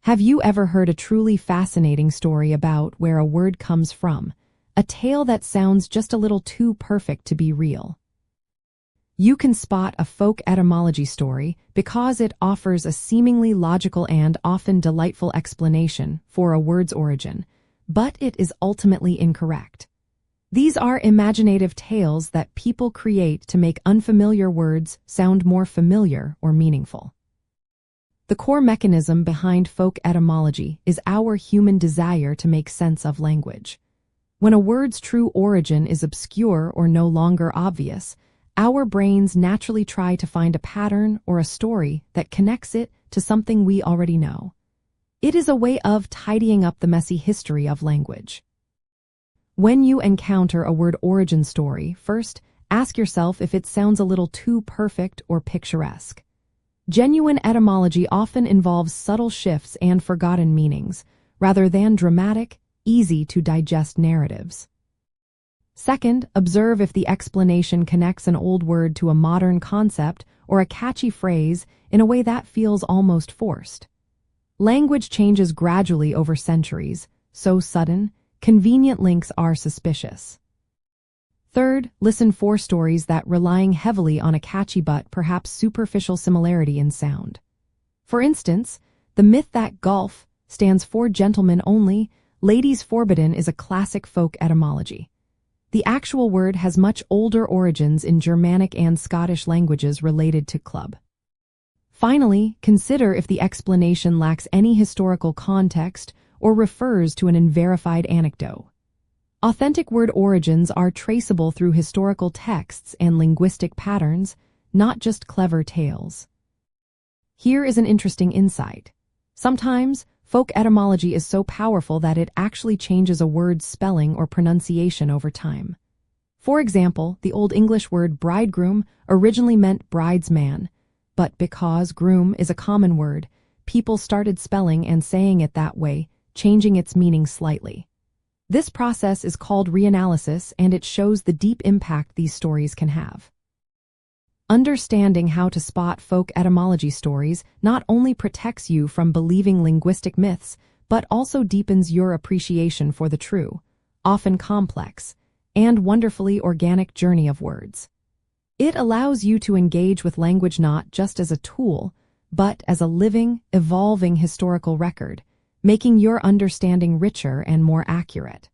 Have you ever heard a truly fascinating story about where a word comes from? A tale that sounds just a little too perfect to be real. You can spot a folk etymology story because it offers a seemingly logical and often delightful explanation for a word's origin, but it is ultimately incorrect. These are imaginative tales that people create to make unfamiliar words sound more familiar or meaningful. The core mechanism behind folk etymology is our human desire to make sense of language. When a word's true origin is obscure or no longer obvious, our brains naturally try to find a pattern or a story that connects it to something we already know. It is a way of tidying up the messy history of language. When you encounter a word origin story, first ask yourself if it sounds a little too perfect or picturesque. Genuine etymology often involves subtle shifts and forgotten meanings, rather than dramatic, easy-to-digest narratives. Second, observe if the explanation connects an old word to a modern concept or a catchy phrase in a way that feels almost forced. Language changes gradually over centuries, so sudden, convenient links are suspicious. Third, listen for stories that relying heavily on a catchy but perhaps superficial similarity in sound. For instance, the myth that golf stands for gentlemen only, ladies forbidden is a classic folk etymology. The actual word has much older origins in Germanic and Scottish languages related to club. Finally, consider if the explanation lacks any historical context or refers to an unverified anecdote. Authentic word origins are traceable through historical texts and linguistic patterns, not just clever tales. Here is an interesting insight. Sometimes, folk etymology is so powerful that it actually changes a word's spelling or pronunciation over time. For example, the Old English word bridegroom originally meant bridesman, but because groom is a common word, people started spelling and saying it that way, changing its meaning slightly. This process is called reanalysis, and it shows the deep impact these stories can have. Understanding how to spot folk etymology stories not only protects you from believing linguistic myths, but also deepens your appreciation for the true, often complex, and wonderfully organic journey of words. It allows you to engage with language not just as a tool, but as a living, evolving historical record, making your understanding richer and more accurate.